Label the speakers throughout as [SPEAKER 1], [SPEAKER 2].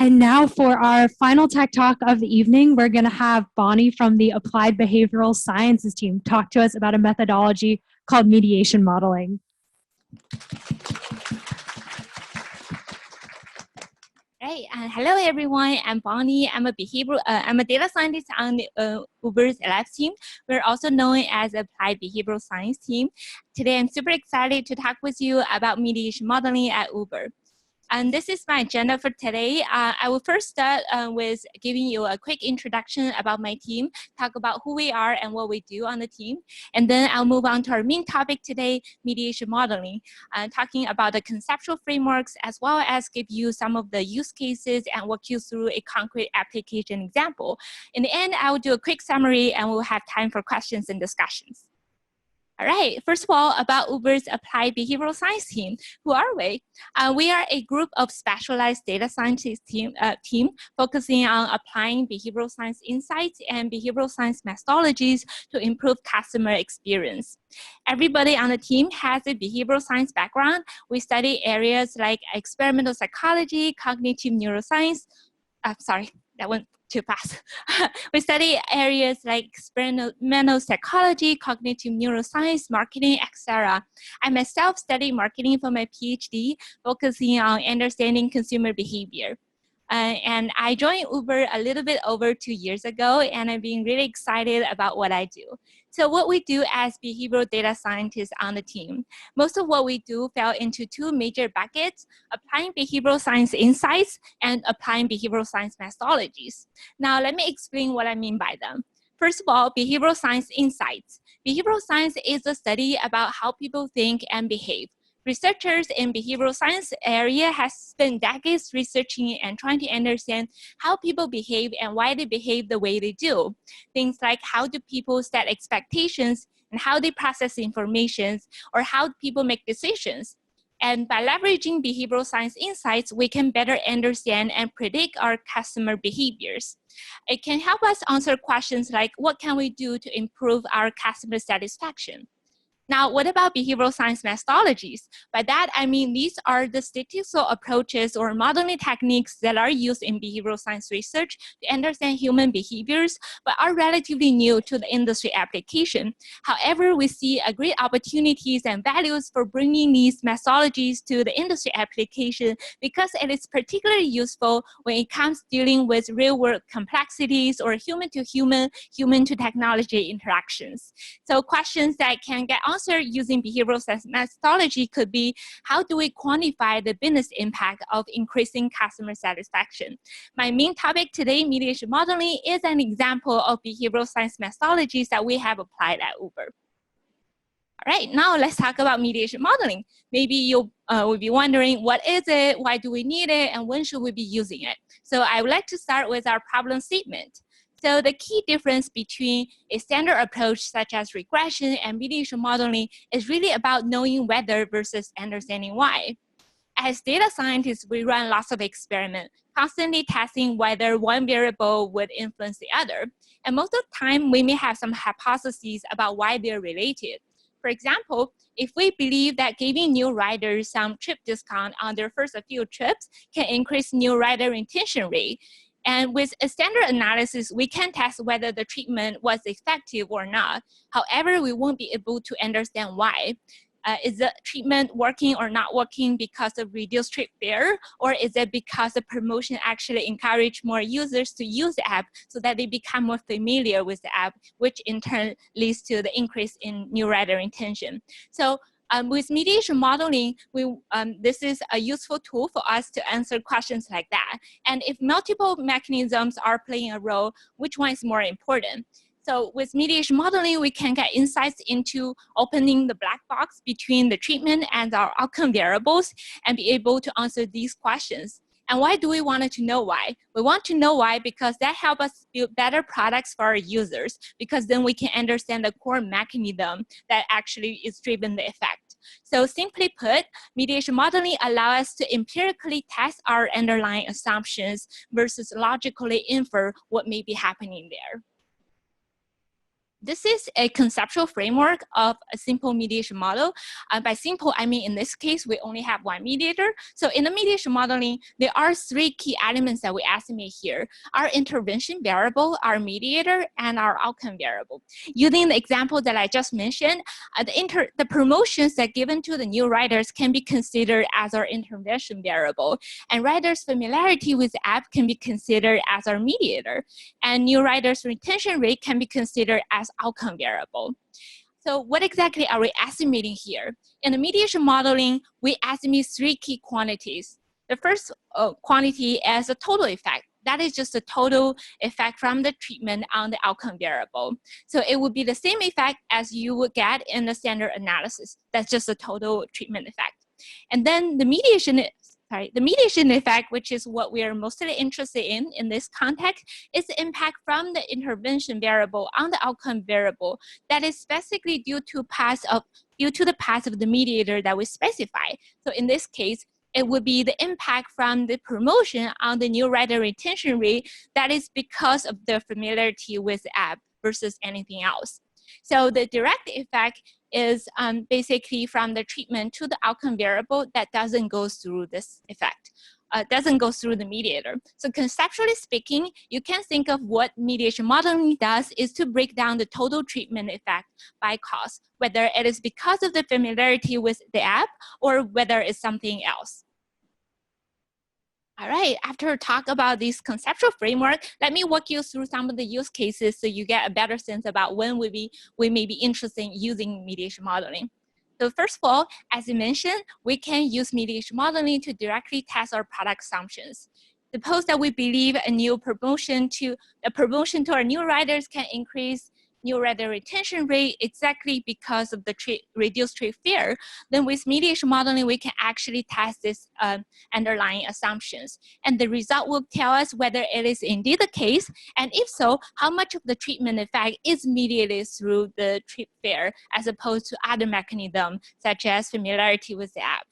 [SPEAKER 1] And now for our final tech talk of the evening, we're going to have Bonnie from the Applied Behavioral Sciences team talk to us about a methodology called mediation modeling.
[SPEAKER 2] Right. Hello, everyone. I'm Bonnie. I'm a data scientist on the Uber's Labs team. We're also known as Applied Behavioral Science team. Today, I'm super excited to talk with you about mediation modeling at Uber. And this is my agenda for today. I will first start with giving you a quick introduction about my team, talk about who we are and what we do on the team. And then I'll move on to our main topic today, mediation modeling, talking about the conceptual frameworks, as well as give you some of the use cases and walk you through a concrete application example. In the end, I will do a quick summary and we'll have time for questions and discussions. All right, first of all, about Uber's Applied Behavioral Science team. Who are we? We are a group of specialized data scientist team focusing on applying behavioral science insights and behavioral science methodologies to improve customer experience. Everybody on the team has a behavioral science background. We study areas like experimental psychology, cognitive neuroscience. Sorry, that went too fast. We study areas like experimental psychology, cognitive neuroscience, marketing, etc. I myself study marketing for my PhD, focusing on understanding consumer behavior. And I joined Uber a little bit over 2 years ago, and I've been really excited about what I do. So what we do as behavioral data scientists on the team, most of what we do fell into two major buckets: applying behavioral science insights and applying behavioral science methodologies. Now, let me explain what I mean by them. First of all, behavioral science insights. Behavioral science is a study about how people think and behave. Researchers in behavioral science area have spent decades researching and trying to understand how people behave and why they behave the way they do. Things like how do people set expectations and how they process information, or how people make decisions. And by leveraging behavioral science insights, we can better understand and predict our customer behaviors. It can help us answer questions like, what can we do to improve our customer satisfaction? Now, what about behavioral science methodologies? By that, I mean these are the statistical approaches or modeling techniques that are used in behavioral science research to understand human behaviors, but are relatively new to the industry application. However, we see a great opportunities and values for bringing these methodologies to the industry application because it is particularly useful when it comes to dealing with real-world complexities or human-to-human, human-to-technology interactions. So questions that can get answered using behavioral science methodology could be, how do we quantify the business impact of increasing customer satisfaction? My main topic today, mediation modeling, is an example of behavioral science methodologies that we have applied at Uber. All right, now let's talk about mediation modeling. Maybe you will be wondering, what is it, why do we need it, and when should we be using it? So I would like to start with our problem statement. So the key difference between a standard approach such as regression and mediation modeling is really about knowing whether versus understanding why. As data scientists, we run lots of experiments, constantly testing whether one variable would influence the other. And most of the time, we may have some hypotheses about why they're related. For example, if we believe that giving new riders some trip discount on their first few trips can increase new rider retention rate, and with a standard analysis, we can test whether the treatment was effective or not. However, we won't be able to understand why. Is the treatment working or not working because of reduced trip fare, or is it because the promotion actually encouraged more users to use the app so that they become more familiar with the app, which in turn leads to the increase in new rider retention? So with mediation modeling, this is a useful tool for us to answer questions like that. And if multiple mechanisms are playing a role, which one is more important? So with mediation modeling, we can get insights into opening the black box between the treatment and our outcome variables and be able to answer these questions. And why do we want to know why? We want to know why because that helps us build better products for our users, because then we can understand the core mechanism that actually is driven the effect. So simply put, mediation modeling allows us to empirically test our underlying assumptions versus logically infer what may be happening there. This is a conceptual framework of a simple mediation model. By simple, I mean in this case, we only have one mediator. So in the mediation modeling, there are three key elements that we estimate here: our intervention variable, our mediator, and our outcome variable. Using the example that I just mentioned, the promotions that given to the new writers can be considered as our intervention variable, and writers' familiarity with the app can be considered as our mediator, and new writers' retention rate can be considered as outcome variable. So what exactly are we estimating here? In the mediation modeling, we estimate three key quantities. The first quantity is the total effect. That is just the total effect from the treatment on the outcome variable. So it would be the same effect as you would get in the standard analysis. That's just the total treatment effect. And then the mediation effect, which is what we are mostly interested in this context, is the impact from the intervention variable on the outcome variable that is specifically due to the path of the mediator that we specify. So in this case, it would be the impact from the promotion on the new writer retention rate that is because of the familiarity with the app versus anything else. So the direct effect is basically from the treatment to the outcome variable that doesn't go through this effect, doesn't go through the mediator. So conceptually speaking, you can think of what mediation modeling does is to break down the total treatment effect by cause, whether it is because of the familiarity with the app or whether it's something else. All right, after talk about this conceptual framework, let me walk you through some of the use cases so you get a better sense about when we may be interested in using mediation modeling. So first of all, as I mentioned, we can use mediation modeling to directly test our product assumptions. Suppose that we believe a promotion to our new writers can increase new writer retention rate exactly because of the reduced trade fair, then with mediation modeling, we can actually test this underlying assumptions. And the result will tell us whether it is indeed the case, and if so, how much of the treatment effect is mediated through the trade fair as opposed to other mechanisms such as familiarity with the app.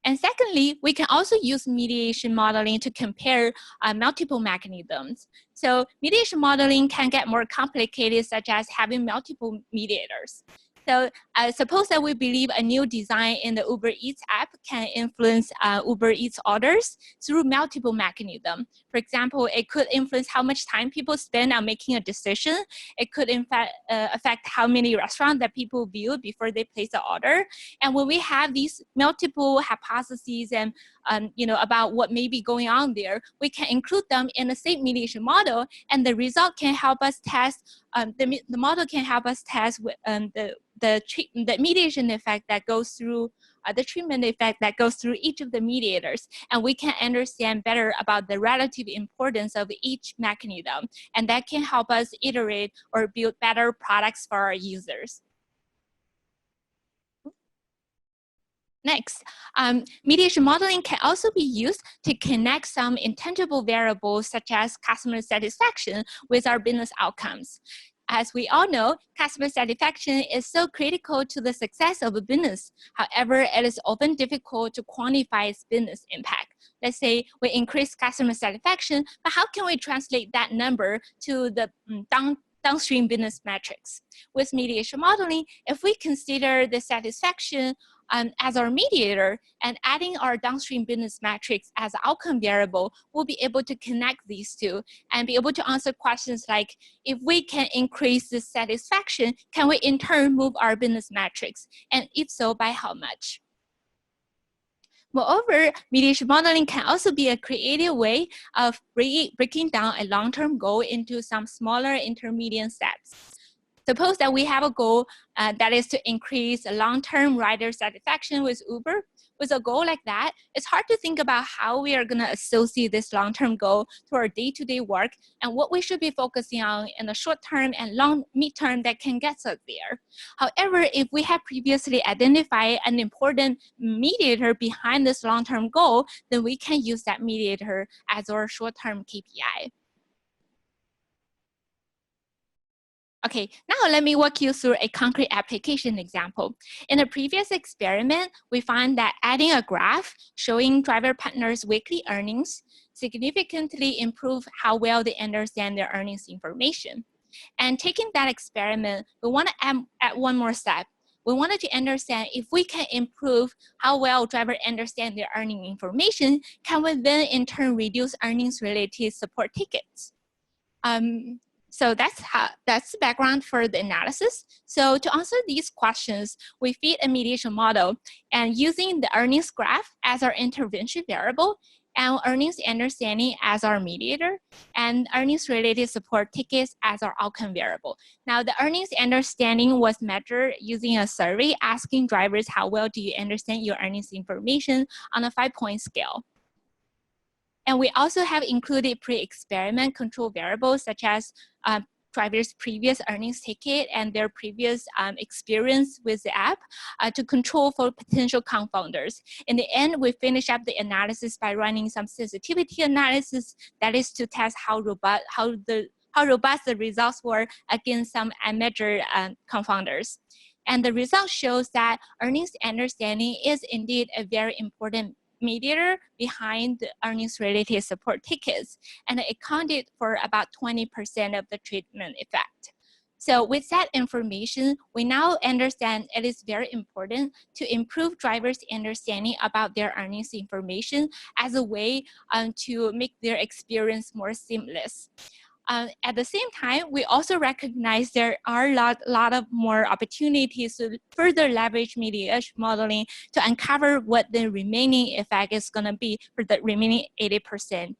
[SPEAKER 2] And secondly, we can also use mediation modeling to compare multiple mechanisms. So mediation modeling can get more complicated, such as having multiple mediators. So suppose that we believe a new design in the Uber Eats app can influence Uber Eats orders through multiple mechanisms. For example, it could influence how much time people spend on making a decision. It could in fact affect how many restaurants that people view before they place the order. And when we have these multiple hypotheses and about what may be going on there, we can include them in the same mediation model, and the result can help us test. The model can help us test the mediation effect that goes through the treatment effect that goes through each of the mediators, and we can understand better about the relative importance of each mechanism, and that can help us iterate or build better products for our users. Next, mediation modeling can also be used to connect some intangible variables such as customer satisfaction with our business outcomes. As we all know, customer satisfaction is so critical to the success of a business. However, it is often difficult to quantify its business impact. Let's say we increase customer satisfaction, but how can we translate that number to the downstream business metrics? With mediation modeling, if we consider the satisfaction as our mediator and adding our downstream business metrics as outcome variable, we'll be able to connect these two and be able to answer questions like, if we can increase the satisfaction, can we in turn move our business metrics? And if so, by how much? Moreover, mediation modeling can also be a creative way of breaking down a long-term goal into some smaller intermediate steps. Suppose that we have a goal that is to increase long-term rider satisfaction with Uber. With a goal like that, it's hard to think about how we are going to associate this long-term goal to our day-to-day work and what we should be focusing on in the short term and long mid-term that can get us there. However, if we have previously identified an important mediator behind this long-term goal, then we can use that mediator as our short-term KPI. Okay, now let me walk you through a concrete application example. In a previous experiment, we found that adding a graph showing driver partners' weekly earnings significantly improve how well they understand their earnings information. And taking that experiment, we want to add one more step. We wanted to understand if we can improve how well drivers understand their earning information, can we then in turn reduce earnings-related support tickets? So that's the background for the analysis. So to answer these questions, we feed a mediation model and using the earnings graph as our intervention variable and earnings understanding as our mediator and earnings related support tickets as our outcome variable. Now the earnings understanding was measured using a survey asking drivers how well do you understand your earnings information on a 5-point scale. And we also have included pre-experiment control variables such as drivers' previous earnings ticket and their previous experience with the app to control for potential confounders. In the end, we finish up the analysis by running some sensitivity analysis, that is to test how robust the results were against some unmeasured confounders. And the result shows that earnings understanding is indeed a very important mediator behind the earnings-related support tickets, and it accounted for about 20% of the treatment effect. So with that information, we now understand it is very important to improve drivers' understanding about their earnings information as a way to make their experience more seamless. At the same time, we also recognize there are a lot of more opportunities to further leverage mediation modeling to uncover what the remaining effect is going to be for the remaining 80%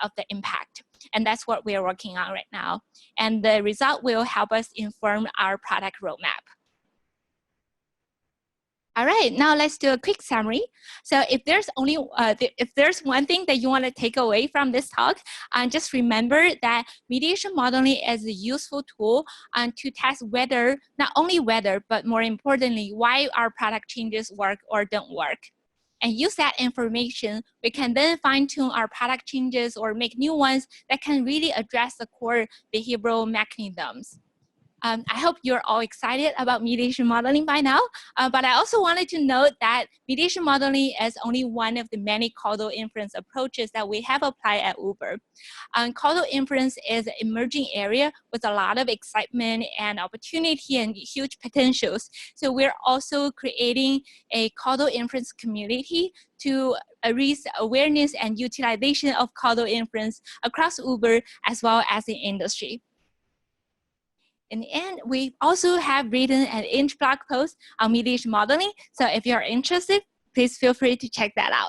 [SPEAKER 2] of the impact. And that's what we are working on right now. And the result will help us inform our product roadmap. All right, now let's do a quick summary. So if there's one thing that you want to take away from this talk, just remember that mediation modeling is a useful tool to test whether, not only whether, but more importantly, why our product changes work or don't work. And use that information, we can then fine tune our product changes or make new ones that can really address the core behavioral mechanisms. I hope you're all excited about mediation modeling by now, but I also wanted to note that mediation modeling is only one of the many causal inference approaches that we have applied at Uber. Causal inference is an emerging area with a lot of excitement and opportunity and huge potentials. So we're also creating a causal inference community to raise awareness and utilization of causal inference across Uber as well as the industry. In the end, we also have written an inch blog post on mediation modeling. So if you're interested, please feel free to check that out.